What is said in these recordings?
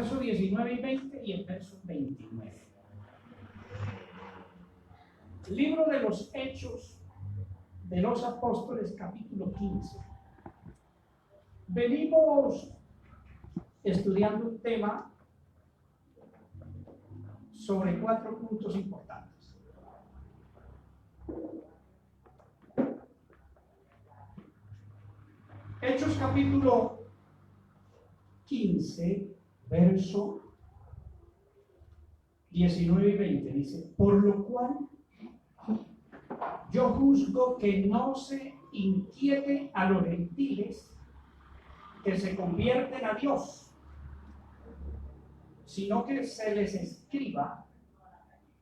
verso 19 y 20 y el verso 29. Libro de los Hechos de los Apóstoles, capítulo 15. Venimos estudiando un tema sobre 4 puntos importantes. Hechos capítulo 15, verso 19 y 20 dice: por lo cual yo juzgo que no se inquiete a los gentiles que se convierten a Dios, sino que se les escriba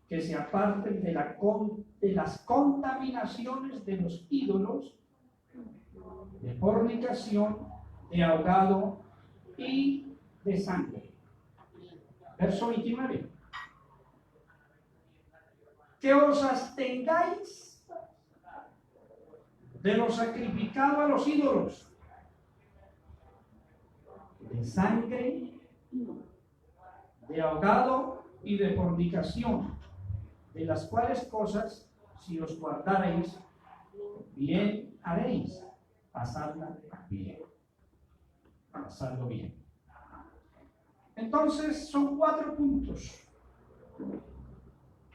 que se aparten de las contaminaciones de los ídolos, de fornicación, de ahogado y de sangre. Verso 29. Que os abstengáis de lo sacrificado a los ídolos, de sangre, de ahogado y de fornicación, de las cuales cosas, si os guardareis, bien haréis. Pasadla bien. Pasadlo bien. Entonces, son 4 puntos.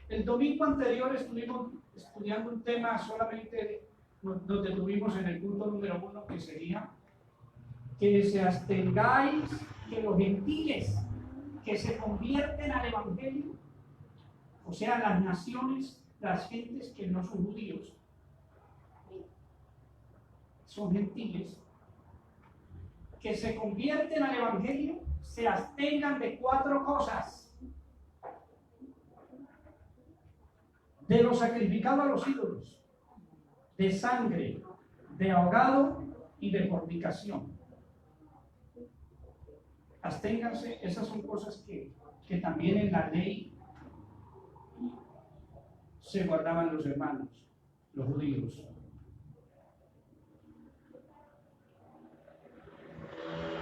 El domingo anterior estuvimos estudiando un tema, solamente nos detuvimos en el punto número 1, que sería que se abstengáis, que los gentiles que se convierten al evangelio, o sea, las naciones, las gentes que no son judíos, son gentiles, que se convierten al evangelio, se abstengan de 4 cosas: de lo sacrificado a los ídolos, de sangre, de ahogado y de fornicación. Absténganse. Esas son cosas que también en la ley se guardaban los hermanos, los judíos.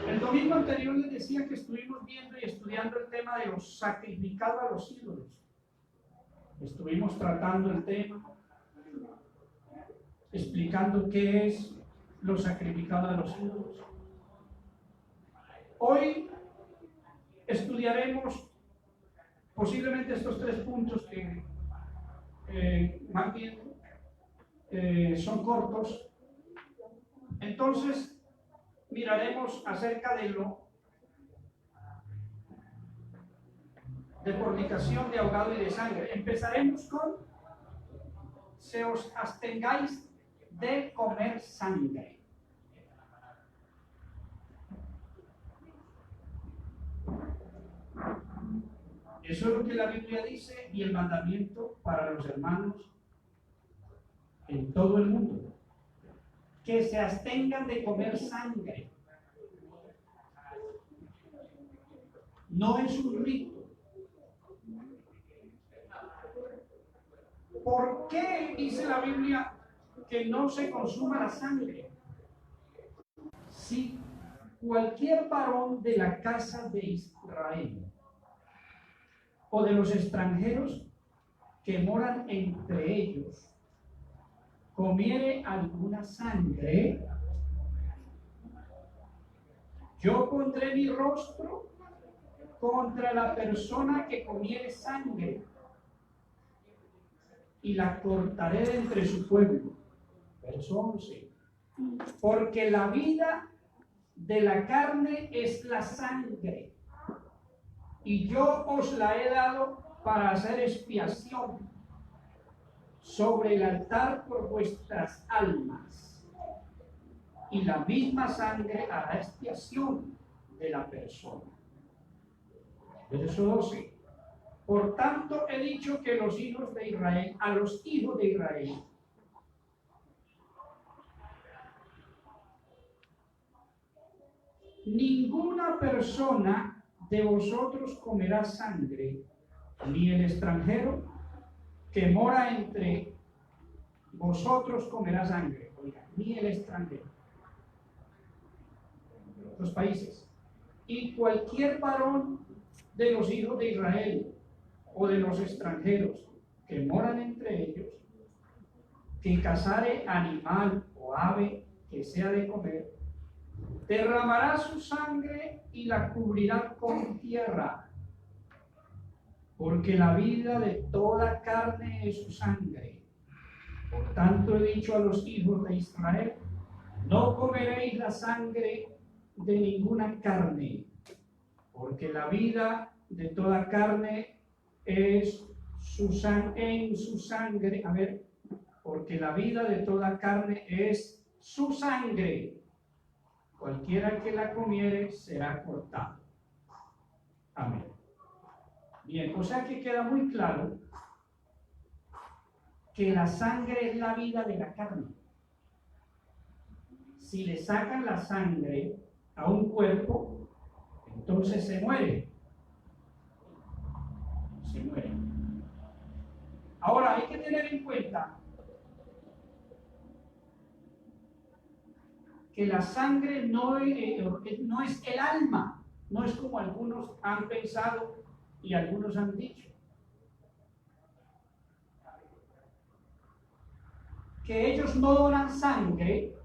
El domingo anterior les decía que estuvimos viendo y estudiando el tema de los sacrificados a los ídolos. Estuvimos tratando el tema, explicando qué es lo sacrificado a los ídolos. Hoy estudiaremos posiblemente estos 3 puntos que más bien son cortos. Entonces miraremos acerca de fornicación, de ahogado y de sangre. Empezaremos con: se os abstengáis de comer sangre. Eso es lo que la Biblia dice, y el mandamiento para los hermanos en todo el mundo: que se abstengan de comer sangre. No es un rito. ¿Por qué dice la Biblia que no se consuma la sangre? Si cualquier varón de la casa de Israel o de los extranjeros que moran entre ellos comiere alguna sangre, yo pondré mi rostro contra la persona que comiere sangre y la cortaré de entre su pueblo. Verso 11. Porque la vida de la carne es la sangre, y yo os la he dado para hacer expiación sobre el altar por vuestras almas, y la misma sangre hará expiación de la persona. Verso 12. Por tanto he dicho que los hijos de Israel, a los hijos de Israel, ninguna persona de vosotros comerá sangre, ni el extranjero que mora entre vosotros comerá sangre. Oiga, ni el extranjero. Los países. Y cualquier varón de los hijos de Israel o de los extranjeros que moran entre ellos, que cazare animal o ave que sea de comer, derramará su sangre y la cubrirá con tierra, porque la vida de toda carne es su sangre. Por tanto he dicho a los hijos de Israel, no comeréis la sangre de ninguna carne, porque la vida de toda carne es en su sangre. A ver, porque la vida de toda carne es su sangre. Cualquiera que la comiere será cortado. Amén. Bien, o sea que queda muy claro que la sangre es la vida de la carne. Si le sacan la sangre a un cuerpo, entonces se muere. Se muere. Ahora hay que tener en cuenta que la sangre no es el alma, no es como algunos han pensado y algunos han dicho. Que ellos no donan sangre,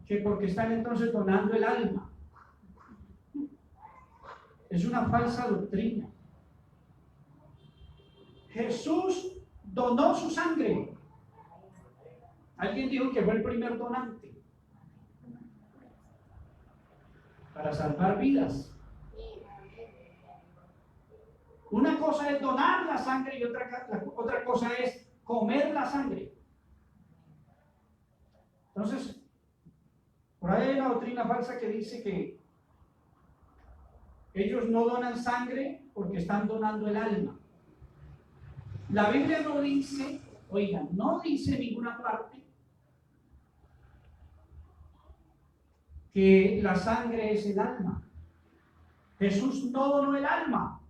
que porque están entonces donando el alma. Es una falsa doctrina. Jesús donó su sangre. Alguien dijo que fue el primer donante para salvar vidas. Una cosa es donar la sangre y otra cosa es comer la sangre. Entonces, por ahí hay una doctrina falsa que dice que ellos no donan sangre porque están donando el alma. La Biblia no dice, oigan, no dice en ninguna parte que la sangre es el alma. Jesús no donó el alma,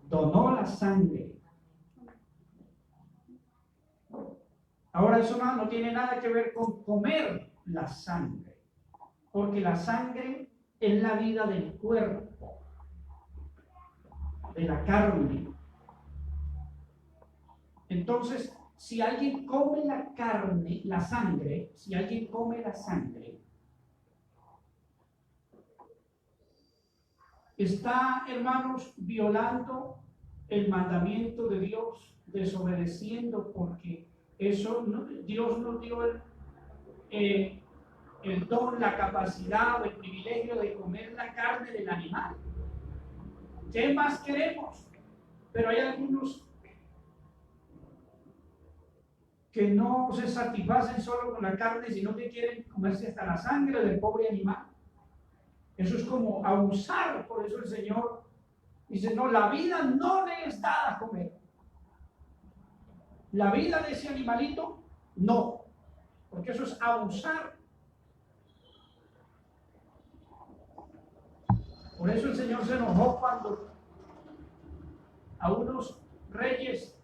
donó la sangre. Ahora eso no tiene nada que ver con comer la sangre, porque la sangre es la vida del cuerpo, de la carne. Entonces, si alguien come la carne, la sangre, si alguien come la sangre, está, hermanos, violando el mandamiento de Dios, desobedeciendo, porque eso Dios nos dio el don, la capacidad o el privilegio de comer la carne del animal. ¿Qué más queremos? Pero hay algunos que no se satisfacen solo con la carne, sino que quieren comerse hasta la sangre del pobre animal. Eso es como abusar. Por eso el Señor dice, no, la vida no le es dada a comer. La vida de ese animalito, no, porque eso es abusar. Por eso el Señor se enojó cuando a unos reyes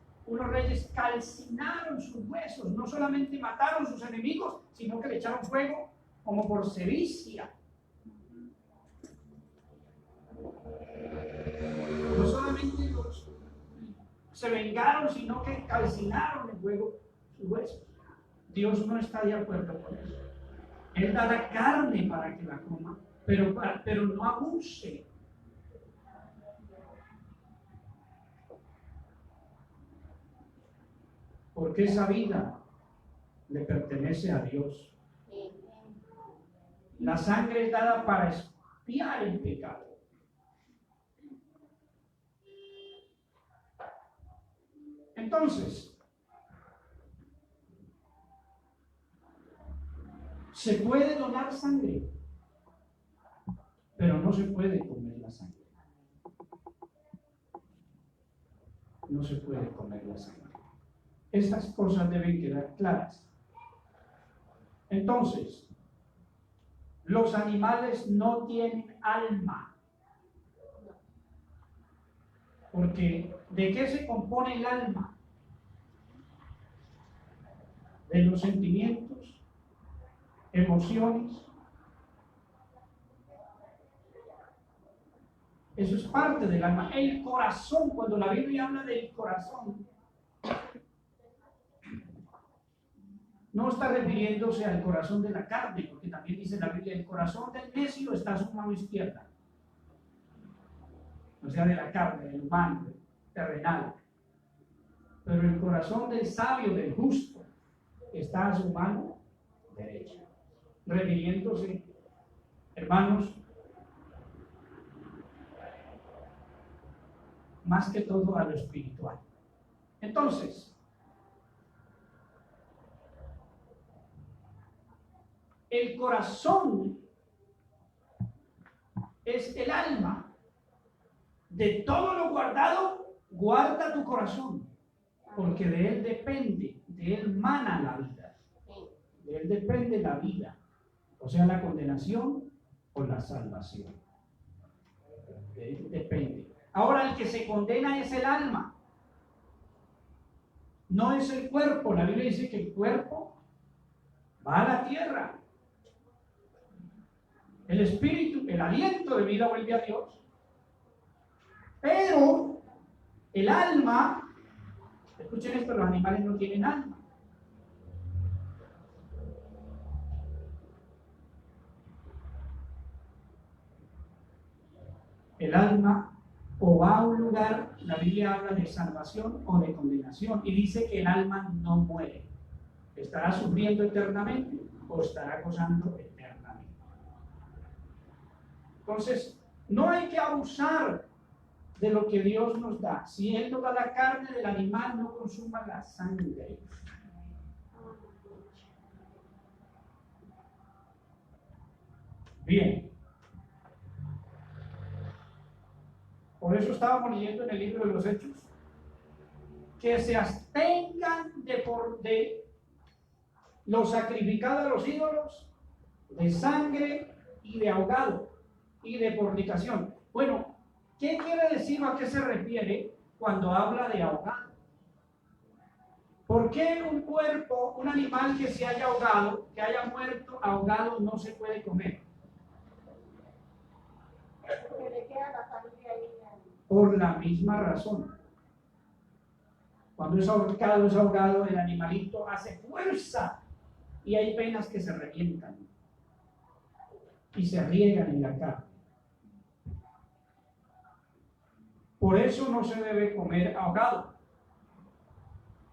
calcinaron sus huesos, no solamente mataron sus enemigos, sino que le echaron fuego como por sevicia. No solamente se vengaron, sino que calcinaron en fuego sus huesos. Dios no está de acuerdo con eso. Él da la carne para que la coma, pero no abuse. Porque esa vida le pertenece a Dios. La sangre es dada para expiar el pecado. Entonces, se puede donar sangre, pero no se puede comer la sangre. No se puede comer la sangre. Estas cosas deben quedar claras. Entonces, los animales no tienen alma. Porque ¿de qué se compone el alma? De los sentimientos, emociones, Eso es parte del alma. El corazón, cuando la Biblia habla del corazón, no está refiriéndose al corazón de la carne, porque también dice la Biblia, el corazón del necio está a su mano izquierda. O sea, de la carne, del humano, terrenal. Pero el corazón del sabio, del justo, está a su mano derecha. Refiriéndose, hermanos, más que todo a lo espiritual. Entonces, el corazón es el alma. De todo lo guardado, guarda tu corazón, porque de él depende, de él mana la vida. De él depende la vida, o sea, la condenación o la salvación. De él depende. Ahora, el que se condena es el alma, no es el cuerpo. La Biblia dice que el cuerpo va a la tierra. El espíritu, el aliento de vida vuelve a Dios. Pero el alma, escuchen esto, los animales no tienen alma. El alma o va a un lugar, la Biblia habla de salvación o de condenación, y dice que el alma no muere. Estará sufriendo eternamente o estará gozando eternamente. Entonces, no hay que abusar de lo que Dios nos da. Si Él nos da la carne del animal, no consuma la sangre. Bien. Por eso estábamos leyendo en el libro de los Hechos que se abstengan de lo sacrificado a los ídolos, de sangre y de ahogado y de fornicación. Bueno, ¿qué quiere decir o a qué se refiere cuando habla de ahogado? ¿Por qué un cuerpo, un animal que se haya ahogado, que haya muerto ahogado, no se puede comer? Porque le queda la sangre ahí. Por la misma razón. Cuando es ahogado, el animalito hace fuerza y hay venas que se revientan y se riegan en la carne. Por eso no se debe comer ahogado,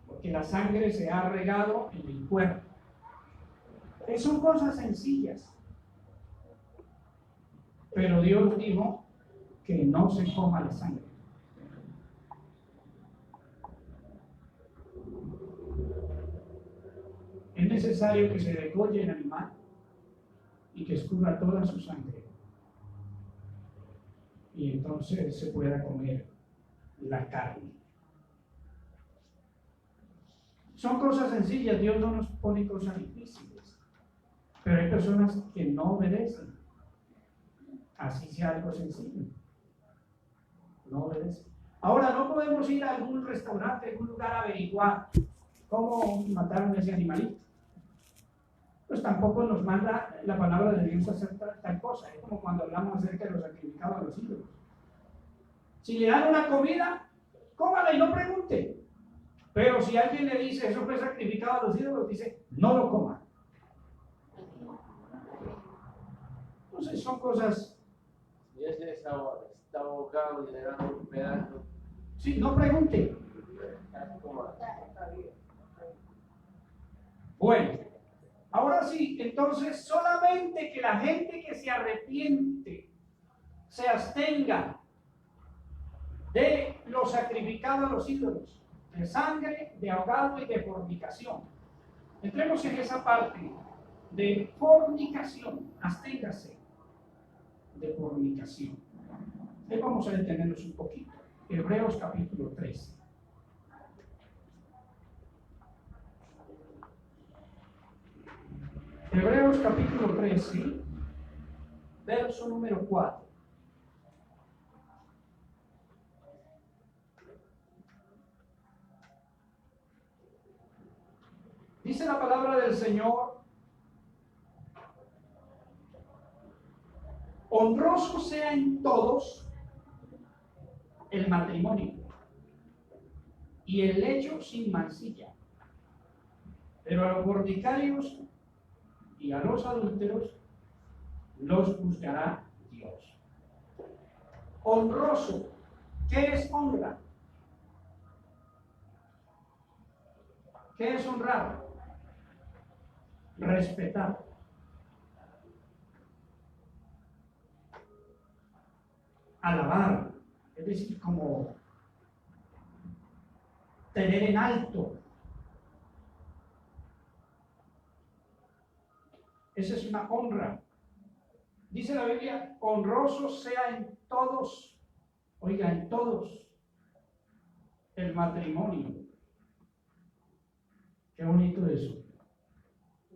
porque la sangre se ha regado en el cuerpo. Son cosas sencillas, pero Dios dijo que no se coma la sangre. Es necesario que se degolle el animal y que escurra toda su sangre, y entonces se pueda comer la carne. Son cosas sencillas, Dios no nos pone cosas difíciles, pero hay personas que no obedecen, así sea algo sencillo, no obedecen. Ahora, no podemos ir a algún restaurante, a algún lugar a averiguar cómo mataron a ese animalito. Pues tampoco nos manda la palabra de Dios a hacer tal cosa. Es como cuando hablamos acerca de los sacrificados a los ídolos. Si le dan una comida, cómala y no pregunte. Pero si alguien le dice eso fue sacrificado a los ídolos, dice no lo coma. Entonces son cosas. Y ese está ahogado y le dan un pedazo. Sí, no pregunte. Bueno, ahora sí, entonces solamente que la gente que se arrepiente se abstenga de lo sacrificado a los ídolos, de sangre, de ahogado y de fornicación. Entremos en esa parte de fornicación, absténgase de fornicación. Ahí vamos a detenernos un poquito. Hebreos capítulo 13. Hebreos capítulo 13, verso número 4. Dice la palabra del Señor: honroso sea en todos el matrimonio y el lecho sin mancilla. Pero a los fornicarios y a los adúlteros los juzgará Dios. Honroso. ¿Qué es honra? ¿Qué es honrar? Respetar. Alabar, es decir, como tener en alto. Esa es una honra. Dice la Biblia, honroso sea en todos, oiga, en todos, el matrimonio. Qué bonito eso.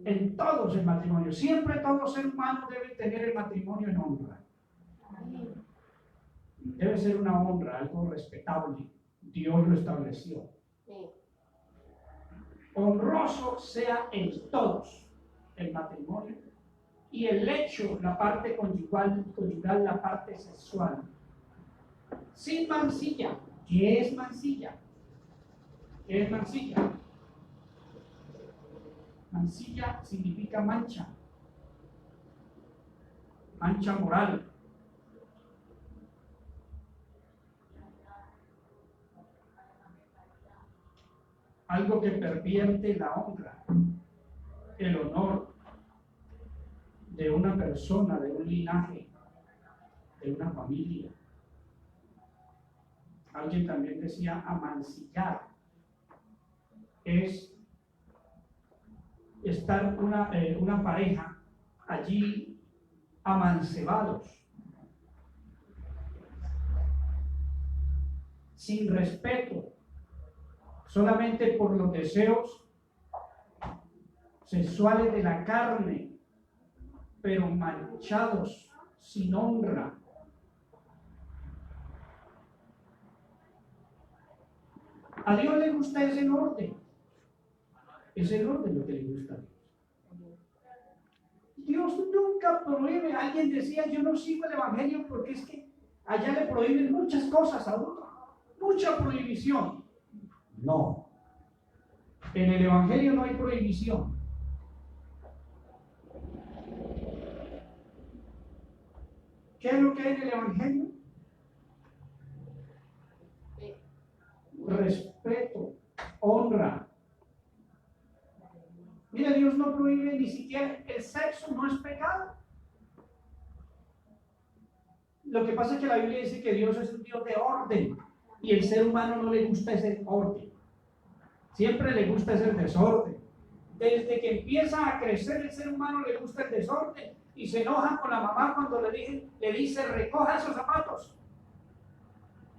En todos el matrimonio. Siempre todo ser humano debe tener el matrimonio en honra. Debe ser una honra, algo respetable. Dios lo estableció. Honroso sea en todos el matrimonio y el lecho, la parte conjugal, la parte sexual. Sin mancilla. ¿Qué es mancilla? ¿Qué es mancilla? Mancilla significa mancha. Mancha moral. Algo que pervierte la honra, el honor de una persona, de un linaje, de una familia. Alguien también decía amancillar. Es estar una pareja allí amancebados, sin respeto, solamente por los deseos sexuales de la carne, pero manchados, sin honra. A Dios le gusta ese orden. Es el orden lo que le gusta a Dios. Dios nunca prohíbe. Alguien decía, yo no sigo el Evangelio porque es que allá le prohíben muchas cosas a uno. Mucha prohibición. No. En el Evangelio no hay prohibición. ¿Qué es lo que hay en el Evangelio? Respeto, honra. Mira, Dios no prohíbe ni siquiera el sexo, no es pecado. Lo que pasa es que la Biblia dice que Dios es un Dios de orden y el ser humano no le gusta ese orden. Siempre le gusta ese desorden. Desde que empieza a crecer el ser humano le gusta el desorden y se enoja con la mamá cuando le dice recoja esos zapatos.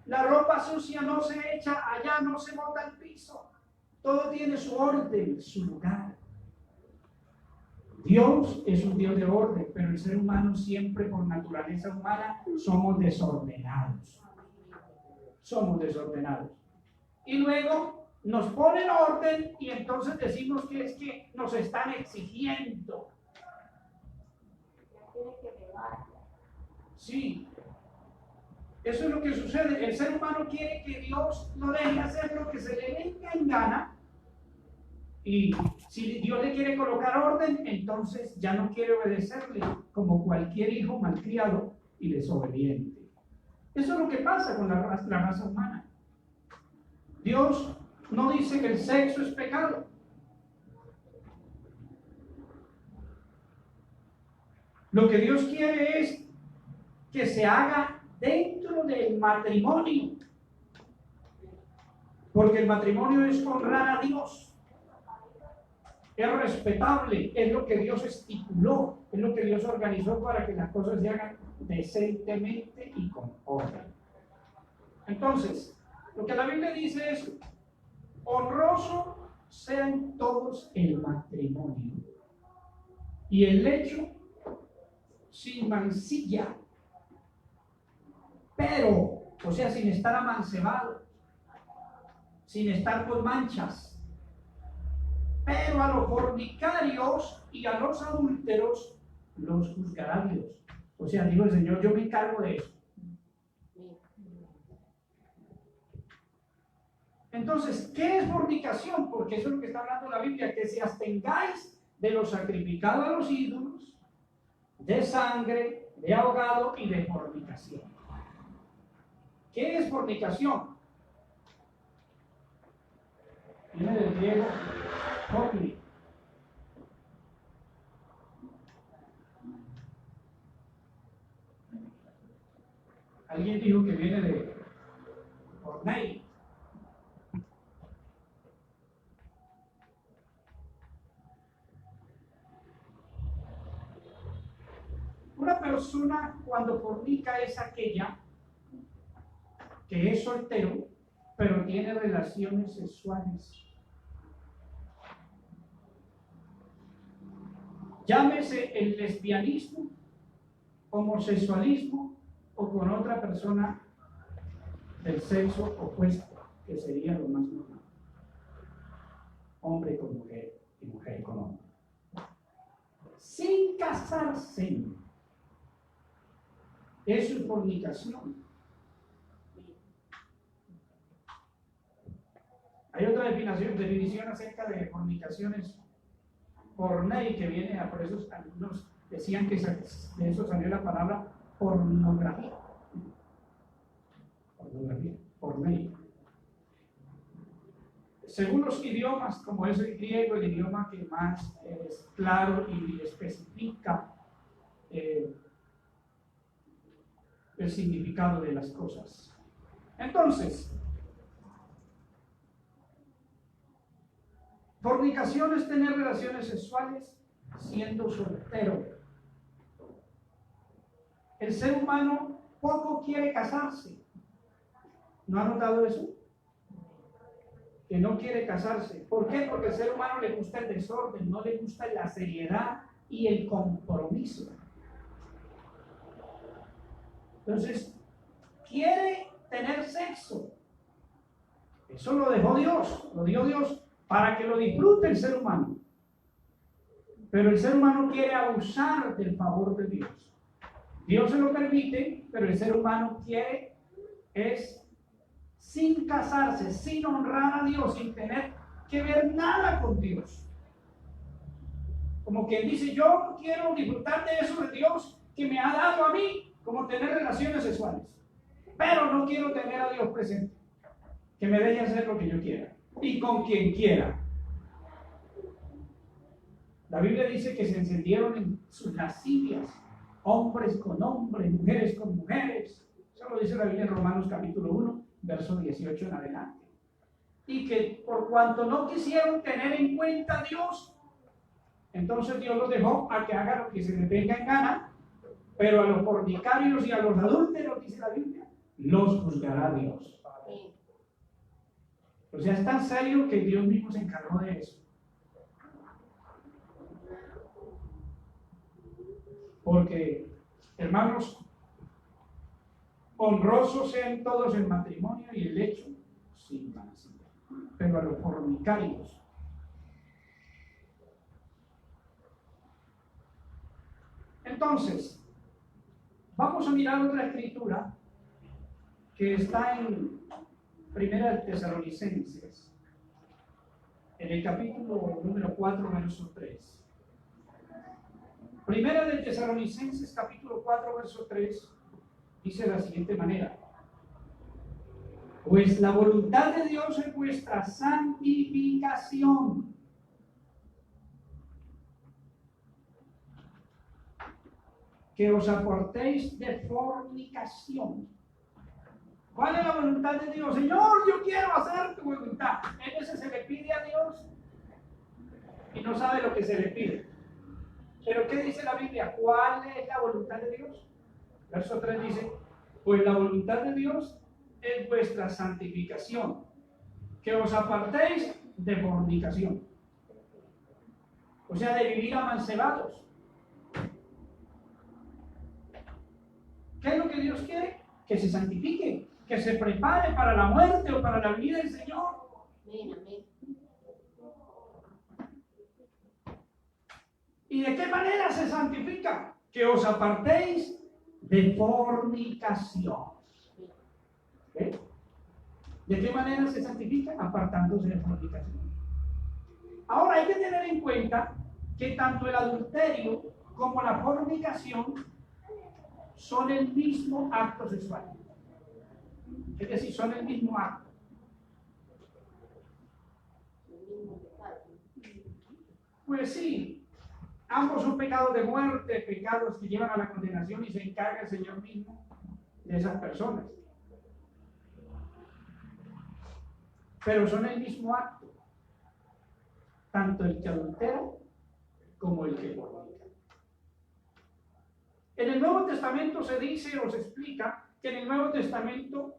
La ropa sucia no se echa allá, no se bota al piso. Todo tiene su orden, su lugar. Dios es un Dios de orden, pero el ser humano siempre por naturaleza humana somos desordenados. Somos desordenados. Y luego nos ponen orden y entonces decimos que es que nos están exigiendo. Sí. Eso es lo que sucede. El ser humano quiere que Dios no deje hacer lo que se le venga en gana. Y si Dios le quiere colocar orden, entonces ya no quiere obedecerle como cualquier hijo malcriado y desobediente. Eso es lo que pasa con la raza humana. Dios no dice que el sexo es pecado. Lo que Dios quiere es que se haga dentro del matrimonio. Porque el matrimonio es honrar a Dios. Es respetable, es lo que Dios estipuló, es lo que Dios organizó para que las cosas se hagan decentemente y con orden. Entonces, lo que la Biblia dice es, honroso sean todos el matrimonio y el lecho sin mancilla, pero, o sea, sin estar amancebado, sin estar con manchas. Pero a los fornicarios y a los adúlteros los juzgará Dios. O sea, dijo el Señor, yo me encargo de eso. Entonces, ¿qué es fornicación? Porque eso es lo que está hablando la Biblia, que se abstengáis de lo sacrificado a los ídolos, de sangre, de ahogado y de fornicación. ¿Qué es fornicación? Viene del griego forni. Alguien dijo que viene de fornei. Una persona cuando fornica es aquella que es soltero, pero tiene relaciones sexuales. Llámese el lesbianismo, homosexualismo o con otra persona del sexo opuesto, que sería lo más normal. Hombre con mujer y mujer con hombre. Sin casarse. Eso es fornicación. Hay otra definición acerca de fornicaciones pornei, que viene a, por eso algunos decían que de eso salió la palabra pornografía. Pornografía, pornei. Según los idiomas, como es el griego, el idioma que más es claro y especifica el significado de las cosas. Entonces, fornicación es tener relaciones sexuales siendo soltero. El ser humano poco quiere casarse. ¿No ha notado eso? Que no quiere casarse. ¿Por qué? Porque al ser humano le gusta el desorden, no le gusta la seriedad y el compromiso. Entonces, quiere tener sexo. Eso lo dejó Dios, lo dio Dios para que lo disfrute el ser humano. Pero el ser humano quiere abusar del favor de Dios. Dios se lo permite, pero el ser humano quiere sin casarse, sin honrar a Dios, sin tener que ver nada con Dios. Como quien dice, yo quiero disfrutar de eso de Dios que me ha dado a mí, como tener relaciones sexuales. Pero no quiero tener a Dios presente, que me deje hacer lo que yo quiera y con quien quiera. La Biblia dice que se encendieron en sus lascivias, hombres con hombres, mujeres con mujeres. Eso lo dice la Biblia en Romanos capítulo 1, verso 18 en adelante. Y que por cuanto no quisieron tener en cuenta a Dios, entonces Dios los dejó a que hagan lo que se les venga en gana, pero a los fornicarios y a los adúlteros, dice la Biblia, los juzgará Dios. O sea, es tan serio que Dios mismo se encargó de eso. Porque, hermanos, honrosos sean todos el matrimonio y el hecho sin mancilla, pero a los fornicarios. Entonces, vamos a mirar otra escritura que está en Primera de Tesalonicenses, en el capítulo número 4, verso 3. Primera de Tesalonicenses, capítulo 4, verso 3, dice de la siguiente manera: pues la voluntad de Dios es vuestra santificación. Que os apartéis de fornicación. ¿Cuál es la voluntad de Dios? Señor, yo quiero hacer tu voluntad. Entonces se le pide a Dios y no sabe lo que se le pide. Pero ¿qué dice la Biblia? ¿Cuál es la voluntad de Dios? Verso 3 dice: pues la voluntad de Dios es vuestra santificación, que os apartéis de fornicación. O sea, de vivir amancebados. ¿Qué es lo que Dios quiere? Que se santifique, que se prepare para la muerte o para la venida del Señor. Amén. ¿Y de qué manera se santifica? Que os apartéis de fornicación. ¿Okay? ¿De qué manera se santifica? Apartándose de fornicación. Ahora hay que tener en cuenta que tanto el adulterio como la fornicación son el mismo acto sexual. Es decir, son el mismo acto. Pues sí, ambos son pecados de muerte, pecados que llevan a la condenación y se encarga el Señor mismo de esas personas. Pero son el mismo acto, tanto el que adultera como el que fornica. En el Nuevo Testamento se dice o se explica que en el Nuevo Testamento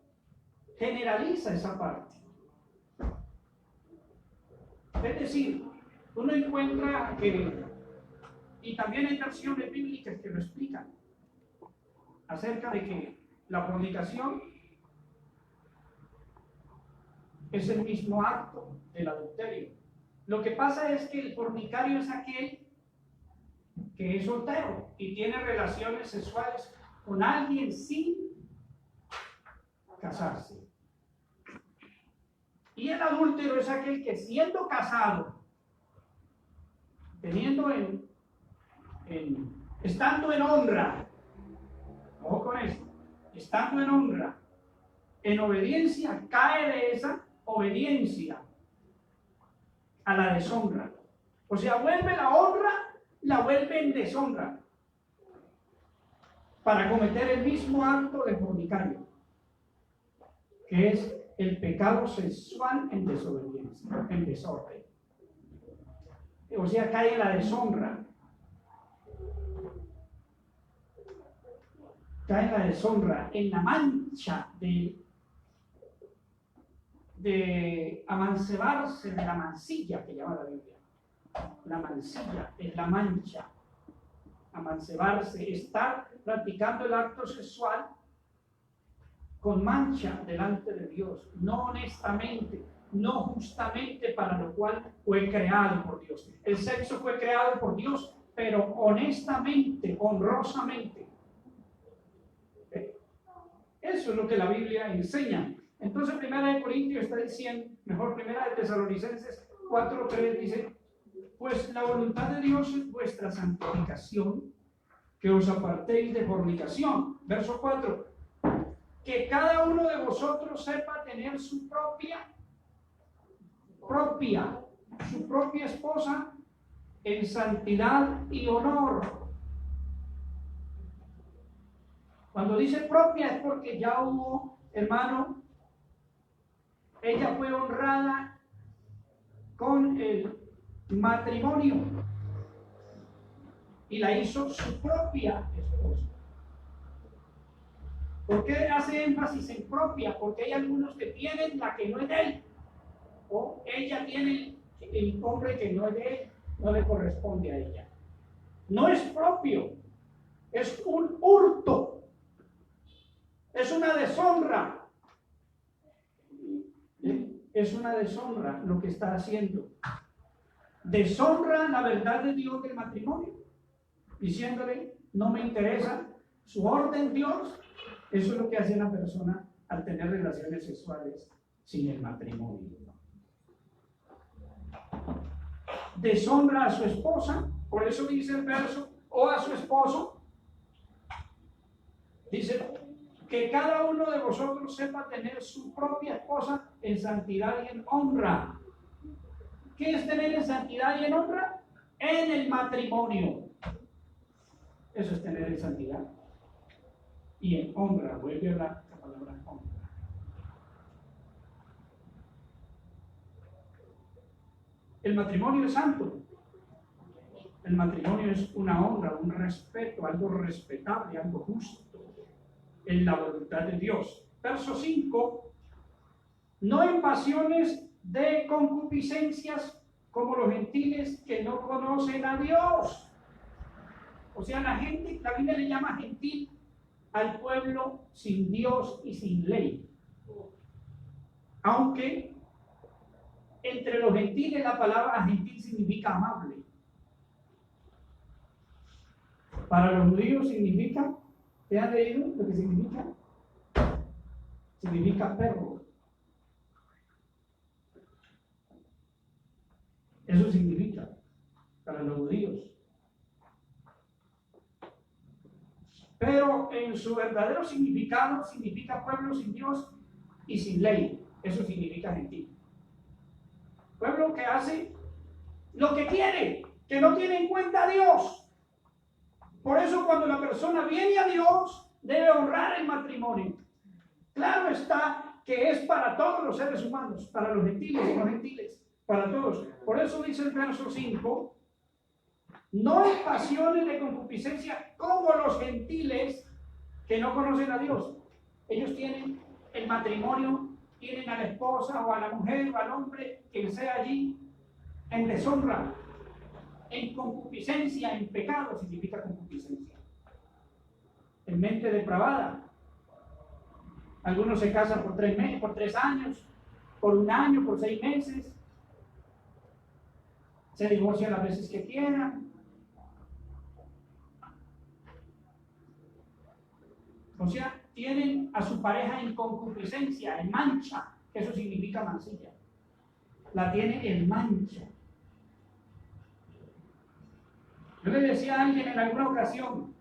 generaliza esa parte. Es decir, uno encuentra que, y también hay versiones bíblicas que lo explican, acerca de que la fornicación es el mismo acto del adulterio. Lo que pasa es que el fornicario es aquel que es soltero y tiene relaciones sexuales con alguien sin casarse. Y el adúltero es aquel que siendo casado, estando en honra, ojo con esto, estando en honra, en obediencia, cae de esa obediencia a la deshonra. O sea, vuelve la honra, la vuelve en deshonra para cometer el mismo acto de fornicario, que es el pecado sexual en desobediencia, en desorden. O sea, cae en la deshonra. Cae en la deshonra, en la mancha de amancebarse, de la mancilla que llama la Biblia. La mancilla es la mancha. Amancebarse, estar practicando el acto sexual con mancha delante de Dios, no honestamente, no justamente para lo cual fue creado por Dios. El sexo fue creado por Dios, pero honestamente, honrosamente. Eso es lo que la Biblia enseña. Entonces, 1 Corintios está diciendo, mejor 1 Tesalonicenses 4:3 dice, pues la voluntad de Dios es vuestra santificación, que os apartéis de fornicación. Verso 4, que cada uno de vosotros sepa tener su propia esposa en santidad y honor. Cuando dice propia es porque ya hubo, hermano, ella fue honrada con el matrimonio y la hizo su propia esposa. ¿Por qué hace énfasis en propia? Porque hay algunos que tienen la que no es de él, o ella tiene el hombre que no es de él, no le corresponde a ella. No es propio, es un hurto, es una deshonra. Es una deshonra lo que está haciendo. Deshonra la verdad de Dios del matrimonio, diciéndole, no me interesa su orden, Dios. Eso es lo que hace una persona al tener relaciones sexuales sin el matrimonio. Deshonra a su esposa, por eso dice el verso, o a su esposo. Dice que cada uno de vosotros sepa tener su propia esposa en santidad y en honra. ¿Qué es tener en santidad y en honra? En el matrimonio. Eso es tener en santidad y en honra. Vuelve a hablar la palabra honra. El matrimonio es santo. El matrimonio es una honra, un respeto, algo respetable, algo justo en la voluntad de Dios. Verso 5, no en pasiones de concupiscencias como los gentiles que no conocen a Dios. O sea, la Biblia le llama gentil al pueblo sin Dios y sin ley. Aunque entre los gentiles la palabra gentil significa amable. Para los judíos significa, ¿te han leído lo que significa? Significa perro. Eso significa para los judíos. Pero en su verdadero significado significa pueblo sin Dios y sin ley. Eso significa gentil. Pueblo que hace lo que quiere, que no tiene en cuenta a Dios. Por eso cuando la persona viene a Dios, debe honrar el matrimonio. Claro está que es para todos los seres humanos, para los gentiles y no gentiles, para todos. Por eso dice el verso 5, no en pasiones de concupiscencia como los gentiles que no conocen a Dios. Ellos tienen el matrimonio, tienen a la esposa o a la mujer o al hombre, quien sea allí, en deshonra, en concupiscencia, en pecado, significa concupiscencia. En mente depravada. Algunos se casan por 3 meses, por 3 años, por 1 año, por 6 meses. Se divorcian las veces que quieran. O sea, tienen a su pareja en concupiscencia, en mancha, que eso significa mancilla. La tiene en mancha. Yo le decía a alguien en alguna ocasión,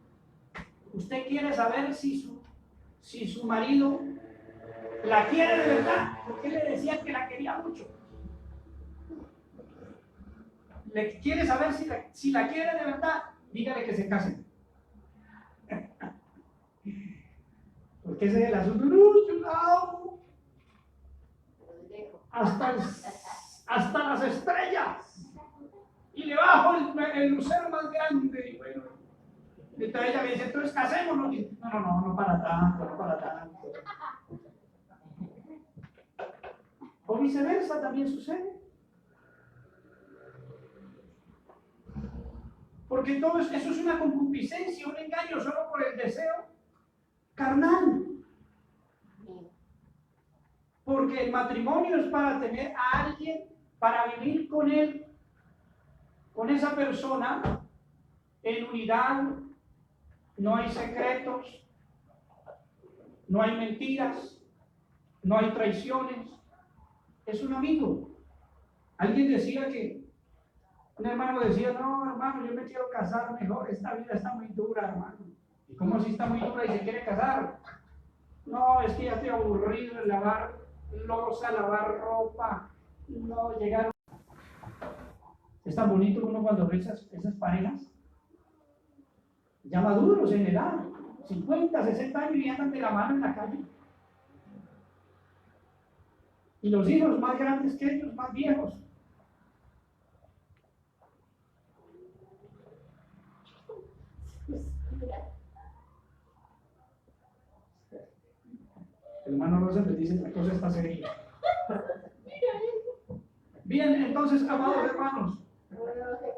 ¿usted quiere saber si su marido la quiere de verdad? Porque le decía que la quería mucho. ¿Le quiere saber si la quiere de verdad? Dígale que se casen. Porque ese es el asunto. No, yo la amo. Hasta las estrellas. Y le bajo el lucero más grande. Y bueno, entonces ella me dice, entonces casémonos. Y, no para tanto, no para tanto. O viceversa también sucede. Porque todo eso es una concupiscencia, un engaño solo por el deseo carnal. Porque el matrimonio es para tener a alguien, para vivir con él, con esa persona, en unidad. No hay secretos, no hay mentiras, no hay traiciones. Es un amigo. Alguien decía que, un hermano decía, no, hermano, yo me quiero casar mejor, esta vida está muy dura, hermano. ¿Y cómo si está muy dura y se quiere casar? No, es que ya estoy aburrido de lavar loza, lavar ropa, no llegar. Es tan bonito uno cuando ve esas parejas, ya maduros en edad, 50, 60 años y andan de la mano en la calle. Y los hijos más grandes que ellos, más viejos. El hermano Rosa les dice que la cosa está seria. Bien, entonces, amados hermanos. Se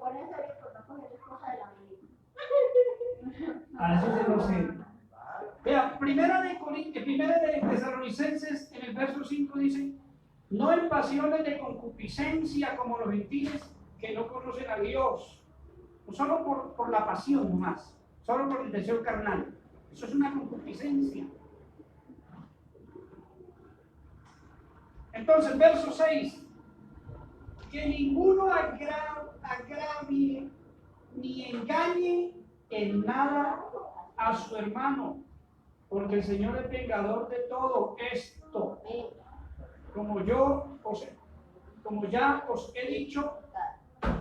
pone serio por no coger esposa de la amiga. Así se lo sé. Vea, primera de Tesalonicenses, en el verso 5 dice, no en pasiones de concupiscencia como los gentiles que no conocen a Dios, no solo por la pasión nomás, solo por el deseo carnal. Eso es una concupiscencia. Entonces, verso 6, que ninguno agravie ni engañe en nada a su hermano, porque el Señor es vengador de todo esto, como ya os he dicho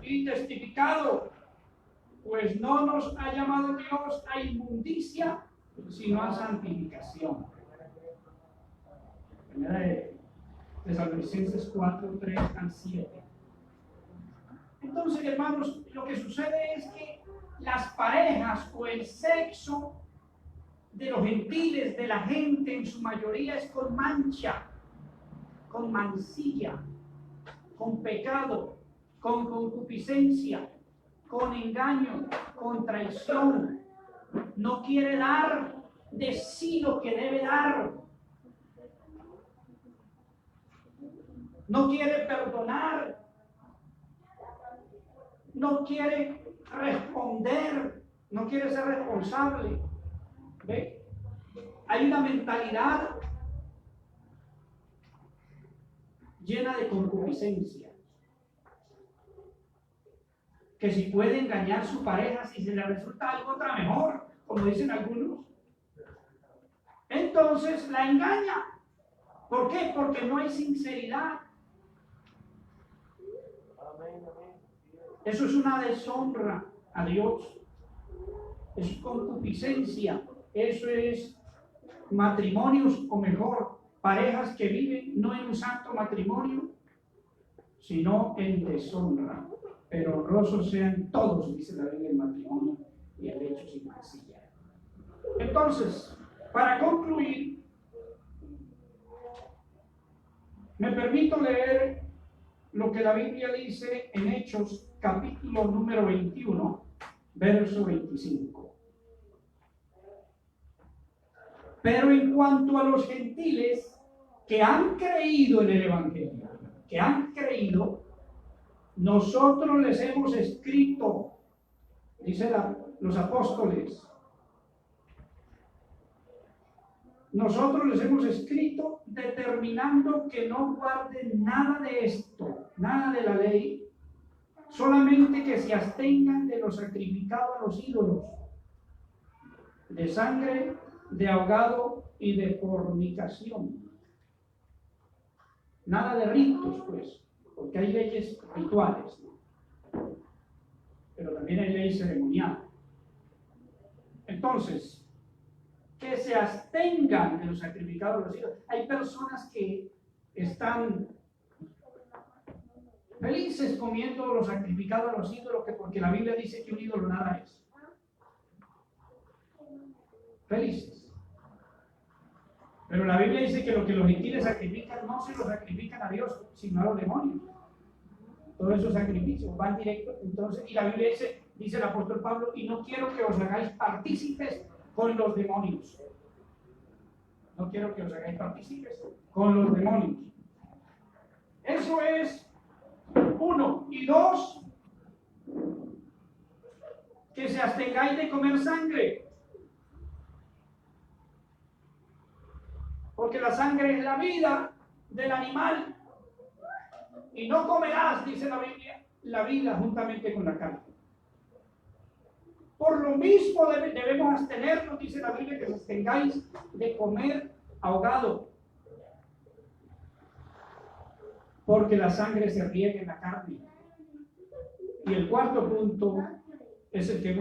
y testificado, pues no nos ha llamado Dios a inmundicia, sino a santificación. Primera de Tesalonicenses 4, 3 al 7. Entonces, hermanos, lo que sucede es que las parejas o el sexo de los gentiles, de la gente en su mayoría, es con mancha, con mancilla, con pecado, con concupiscencia, con engaño, con traición. No quiere dar de sí lo que debe dar. No quiere perdonar. No quiere responder. No quiere ser responsable. ¿Ve? Hay una mentalidad llena de concupiscencia. que si puede engañar a su pareja, si se le resulta algo otra mejor, como dicen algunos, entonces la engaña. ¿Por qué? Porque no hay sinceridad. Eso es una deshonra a Dios. Es concupiscencia. Eso es matrimonios, o mejor, parejas que viven no en un santo matrimonio, sino en deshonra. Pero honrosos sean todos, dice la Biblia, el matrimonio y el hecho sin mancilla. Entonces, para concluir, me permito leer lo que la Biblia dice en Hechos, capítulo número 21, verso 25. Pero en cuanto a los gentiles que han creído en el Evangelio, que han creído, nosotros les hemos escrito, dice los apóstoles, nosotros les hemos escrito determinando que no guarden nada de esto, nada de la ley, solamente que se abstengan de lo sacrificado a los ídolos, de sangre, de ahogado y de fornicación. Nada de ritos, pues, porque hay leyes rituales, ¿no? Pero también hay ley ceremonial. Entonces, que se abstengan de los sacrificados a los ídolos. Hay personas que están felices comiendo los sacrificados a los ídolos, porque la Biblia dice que un ídolo nada es. Felices. Pero la Biblia dice que lo que los gentiles sacrifican no se lo sacrifican a Dios, sino a los demonios. Todos esos sacrificios van directos. Entonces, y la Biblia dice el apóstol Pablo, y no quiero que os hagáis partícipes con los demonios. No quiero que os hagáis partícipes con los demonios. Eso es uno. Y dos, que se abstengáis de comer sangre. Porque la sangre es la vida del animal. Y no comerás, dice la Biblia, la vida juntamente con la carne. Por lo mismo debemos abstenernos, dice la Biblia, que os abstengáis de comer ahogado. Porque la sangre se riega en la carne. Y el cuarto punto es el que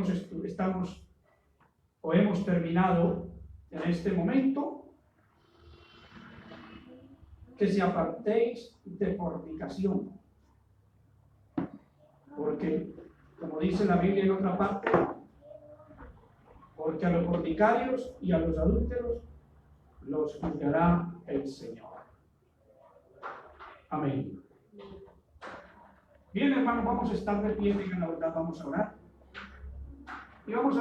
hemos terminado en este momento. Que se apartéis de fornicación. Porque, como dice la Biblia en otra parte, porque a los fornicarios y a los adúlteros los juzgará el Señor. Amén. Bien, hermanos, vamos a estar de pie, en la verdad, vamos a orar. Y vamos a